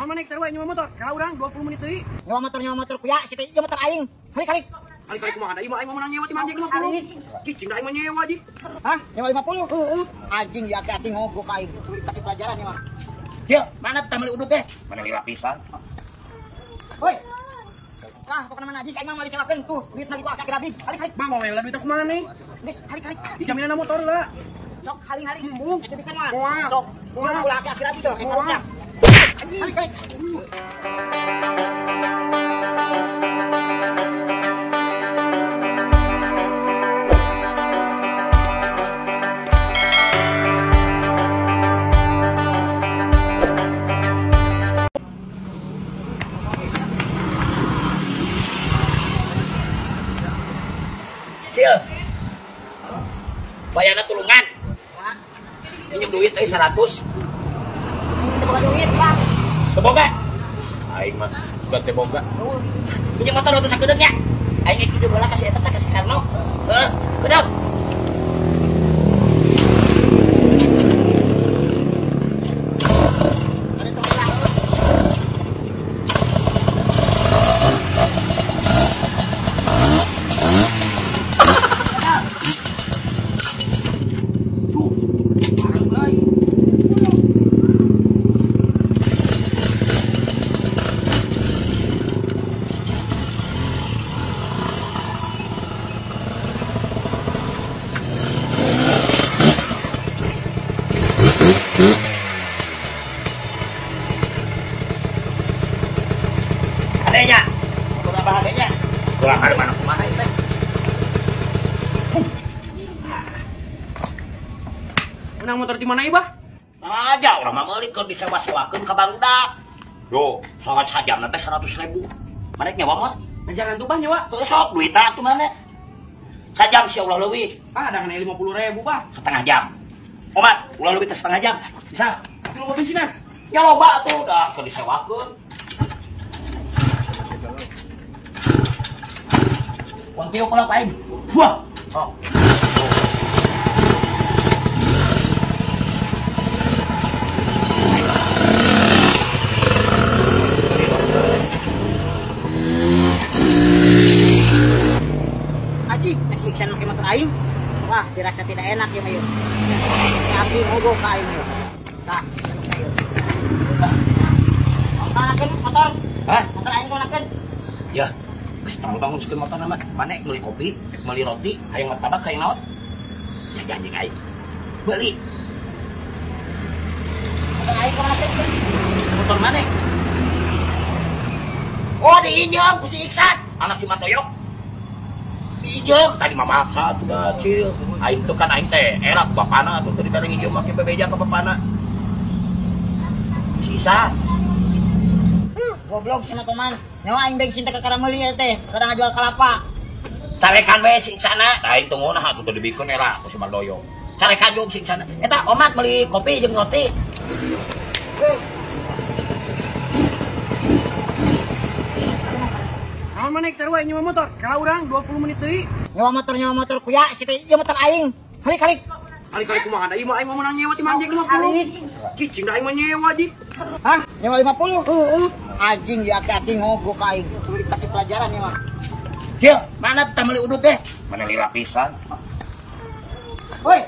Naon manek sarua nyewa motor? Ka urang 20 menit deui. Nyewa motor kuya, si teh motor aing. Kali. Kali kumaha da ieu mah aing mah menang nyewa ti manjek 50. Cicing da aing mah nyewa ji. Hah? Nyewa 50? Heeh. Anjing ya aki-aki ngogok ka aing. Kudu dikasih pelajaran ya mah. Dia, mana teh meuli uduk teh? Mana lila pisan? Woi. Wah, pokona mana aja aing mah meuli sewakeun tuh. Duit na di aku aki-aki. Kali. Bang mau meula duit aku mana nih? Geus kali. Dijaminana motor lah. Sok haling-haling embung. Itu kan mah. Moal. Sok. Moal ulah aki-aki tuh. Ucap. Kali. Cil, bayarna tulungan. Pinjam duit 100. Ini boga duit, Bang. Teboga. Aing mah udah teboga. Pinjam motor waktu sakedeung nya. Aing kitu bola kasih eta kasih Karno. Heeh, kedok. Ada teman lah. Adanya. Berapa harganya? Kurang ada mana kumaha teh. Menang motor di mana ieu, Bah? Aja urang mah meuli keur disewa-sewakeun ka barudak. Yo, sangat sajamna teh 100.000. Mana nyawa mah? Ngajaran tuh Bah nyewa. Teu sok duitna atuh mana? Sajam si Allah leuwih, Ah, ada kena 50.000, Bah. setengah jam. Omat, ulah leuwih teh setengah jam. Bisa? Tapi lo bensinan. Ya loba tuh udah keur disewakeun. Uang tiup kalau lain. Wah. Oh. Aji, siksan pakai motor aing. Wah, dirasa tidak enak ya, Mayu. Aki mogok ka aing. Tah, siksan pakai aing. Manakeun motor. Hah? Motor aing manakeun. Ya. Geus bangun sikeun motor nama. Mana meuli kopi, meuli roti, hayang martabak hayang naon? Ya janji aing. Beli. Motor aing manakeun. Motor mana? Oh, diinjem ku si Iksan, anak si Matoyok. Diinjem tadi mah maksa tuh kecil. Aing tuh kan aing teh erak bapana tuh tadi tadi nginjem make bebeja ke bapana. Sisa. Goblok sana paman. Nyawa aing bensin teh ka meuli teh, kadang ngajual kelapa. Carekan we sing sana. Aing tunggu nah tuh dibikeun era ku si Mardoyo. Carekan jeung sing sana. Eta omat meuli kopi jeung roti. Naon manek sarua nyewa motor? Ka urang 20 menit deui. Nyewa motor kuya, si teh motor aing. Kali. Kali kumaha da ieu mah aing mah menang nyewa ti manjek 50. Cicing da aing mah nyewa ji. Hah? Nyewa 50? Heeh. Anjing ya aki-aki ngogok ka aing. Kudu dikasih pelajaran ya mah. Dia mana teh meuli uduk teh? Mana lila pisan? Woi.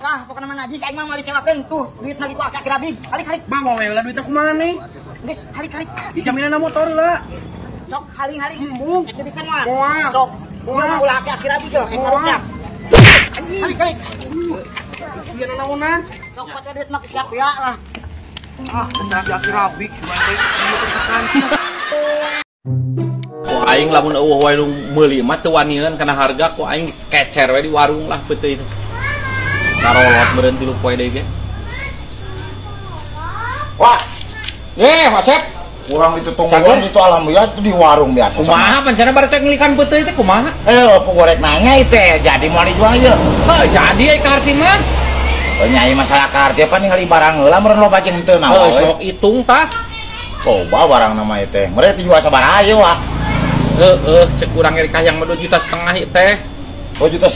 Wah, pokona mana aja aing mah meuli sewakeun tuh. Duit na di aku aki-aki. Kali. Bang mau meula duit aku mana nih? Geus kali. Dijaminana motor lah. Sok haling-haling embung. Itu kan mah. Moal. Sok. Moal ulah aki-aki tuh. Ucap. Kali. Sian naonan. Sok pakai duit mah siap ya lah. Ah, dasar aki rabik cuma teh motor sekancil. Ku aing lamun eueuh wae nu meuli mah teu wanieun kana harga ku aing kecer we di warung lah beuteui teh. Karolot meureun 3 poe deui ge. Wah, Wasep. kurang itu tungguan itu alhamdulillah itu di warung biasa. Kumaha pancana bari teh ngelikan beuteui teh kumaha? Pegorek nanya itu jadi mau dijual ya. Heuh, jadi ai karti mah. Nyai masalah karti apa ningali barang heula meureun loba jeung teu naon. Sok hitung tah. Coba barang nama itu. Mereka dijual sabaraha ieu, Wak? Cek urang ngeri kahayang 2,5 juta ieu teh. 2,5 juta.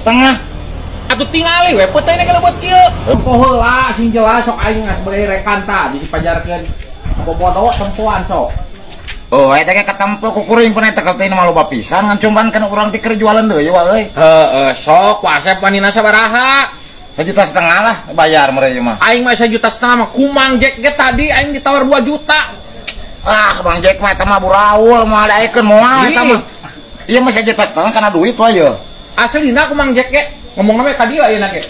Atuh tingali we peuteuna kana buat kieu. Poho heula sing jelas sok aing geus bari rekan tah dipajarkeun. bodoh tempuan sok. Oh, eta ge katempo ku kuring pun eta kalteu mah loba pisan ngan cuman kan urang teh keur jualan deui euy. Heeh, sok wasep panina sabaraha? 1,5 juta lah bayar mereka mah. Aing mah 1,5 juta mah kumang Jack ge tadi aing ditawar 2 juta. Ah, Bang Jack mah eta mah buraul mah daekeun moal eta mah. Ieu mah 1,5 juta kana duit wae ye. Aslina kumang Jack ge ngomongna we ka dieu ayeuna ge.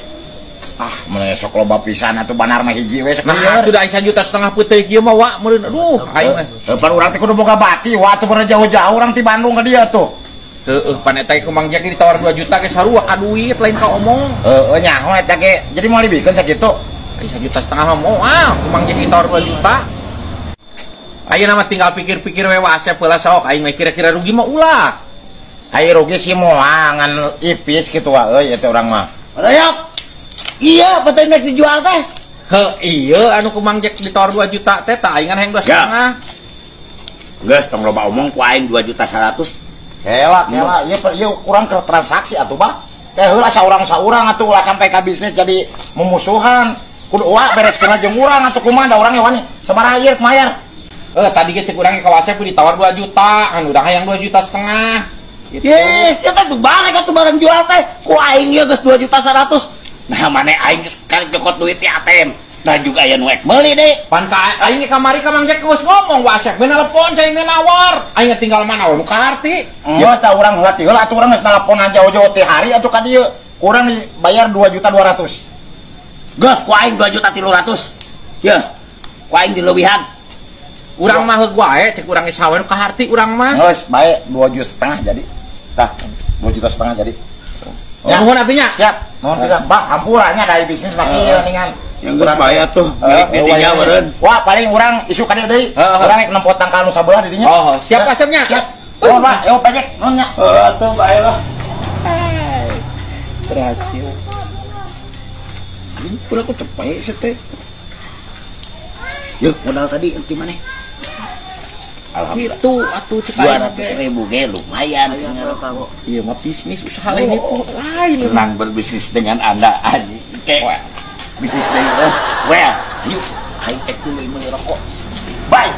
Ah, mulai sok loba pisan atuh banar mah hiji we sok Nah, lieur. udah 1,5 juta peuteuk kieu mah wa meureun. Aduh, aing mah. Pan urang teh kudu boga bati, wa atuh bener jauh-jauh urang ti Bandung ka dieu tuh. Heeh, pan eta kumang Jack ditawar 2 juta ge sarua ka duit lain ka omong. Heeh, nyaho eta ge. Jadi mau dibikeun sakitu. 1,5 juta mah moal, kumang Jack ditawar 2 juta. Ayeuna mah tinggal pikir-pikir we wasep heula sok aing mah kira-kira rugi mah ulah. Ai rugi sih moal ngan ipis kitu wae eta urang mah. Rayok. Iya, betul nek dijual teh. Heuh, ieu anu kumang Jack ditawar 2 juta teh tah aing hayang 2,5. Geus tong loba omong ku aing 2.100.000. Hewa, ieu kurang ke transaksi atuh, Bang. Teh heula saurang-saurang atuh ulah sampai ka bisnis jadi memusuhan. Kudu wa bereskeun jeung urang atuh kumaha da urang wani sabaraha ieu mayar. Tadi ge cek urang ke wasep ditawar 2 juta, anu udah hayang 2,5 juta. Gitu. Yes, eta tuh balik atuh barang jual teh. Ku aing ieu geus 2.100.000. Nah, mana aing sekali jokot duit di ATM. Nah juga aya nu meuli deui. Pan ka aing ge kamari ka Mang Jack geus ngomong wasep beuna telepon cai nawar. Aing tinggal mana we muka harti. Geus da urang heula ti heula atuh urang geus naleponan jauh-jauh ti hari atuh ka dieu. Kurang bayar 2.200.000. Geus ku aing 2.300.000. Yeuh. Ku aing dilebihan. Urang mah heug wae cek urang geus sawe nu ka harti urang mah. Geus bae 2,5 juta jadi. Tah, 2,5 juta jadi. Ya, nuhun atunya. Siap. Nuhun pisan, Mbak. Hampuranya dari bisnis mah kieu ningan. Yang geus bae atuh, milik didinya meureun. Wah, paling urang isu ka dieu deui. Urang rek nempotang ka anu sabelah di dinya. Oh, siap kasepnya. Siap. Oh, Pak, yo pajek, nuhun nya. Atuh bae lah. Berhasil. Ini pura aku cepet sete. Yuk, modal tadi enti maneh? Gitu atuh cek aing 200.000 ge lumayan. Iya mah bisnis usaha lain itu lain. Senang berbisnis dengan Anda anjing. Kayak bisnis deui. Well, yuk, aing teh tuluy meuli rokok. Bye.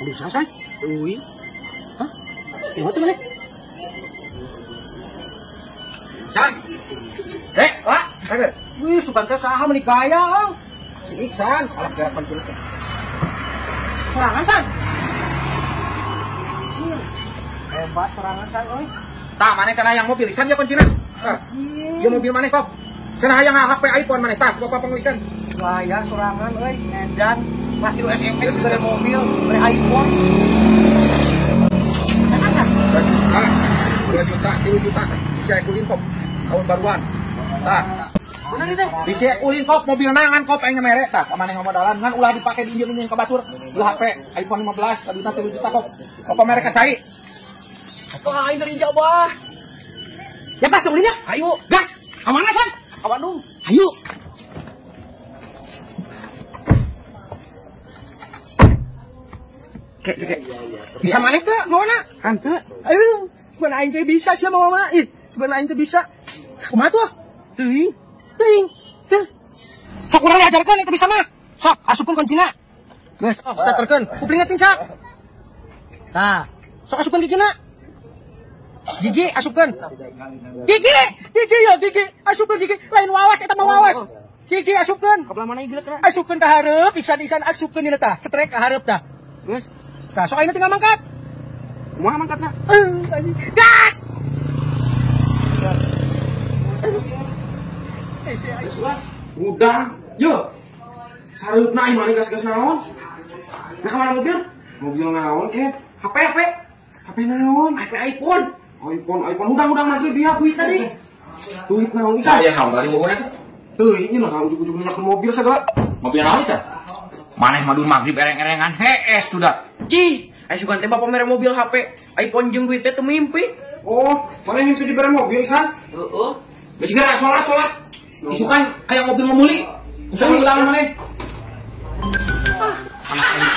Udah selesai? Ui. Hah? Yang mana mana? San. Wah, kaget. Wih, subangnya saha menik gaya, Si Iksan, alah gerakan kulit. Serangan, San. Hebat serangan, San, oi. Tah, mana kana yang mobil? San ya kuncina. Dia mobil mana, Kok? Sana hayang HP iPhone mana? Tah, Bapak pengulikan. Gaya serangan, oi. Edan. Pasti lu SMX dari mobil, dari iPhone. 2 juta, 3 juta. Bisa kulin kop. Tahun baruan. Tah. Benar itu. Bisa kulin kop mobil nangan kop aing merek tah. Ka maneh modalan ngan ulah dipake di injeun ka batur. Lu HP iPhone 15 tadi 3 juta kop. Kop merek cai. Wah, ini dari Jawa. Ya pas ulinnya. Ayo, gas. Kemana, San? Ke Bandung. Ayo. Bisa mana ke? Mau na? Hante. Ayo, sebenarnya aing teh bisa sih mau mama. Sebenarnya aing teh bisa. Kumaha tuh? Teuing. Teuing. Sok urang diajarkeun eta bisa mah. Sok asupkeun kuncina. Geus, starterkeun. Kuplingetin sak. Tah, sok asupkeun gigina. Gigi asupkeun. Gigi ya gigi. Asupkeun gigi. Lain wawas eta mah wawas. Gigi asupkeun. Kabelah mana ieu geuleuh? Asupkeun ka hareup, iksan-iksan asupkeun ieu tah. Setrek ka hareup tah. Geus. Tah, sok ayeuna tinggal mangkat. Kumaha mangkatna? Gas! Udah, yo. Sareupna aing mah gas-gas naon? Nah, kemana mobil? Mobil naon ke? HP naon? HP iPhone. iPhone. Udang lagi dia duit tadi. Duit naon? Saya naon tadi ngomongnya? Tuh, ini lah ujug-ujug minyak mobil segala. Mobil naon Ca? Maneh madun magrib ereng-erengan hees sudah. Ci, ayo sugan teh bapak mere mobil HP, iPhone jeung duit teh teu mimpi. Oh, mana mimpi di bare mobil, San? Heeh. Geus segera salat. Isukan kayak mobil memuli. Usah ulang maneh. anak aing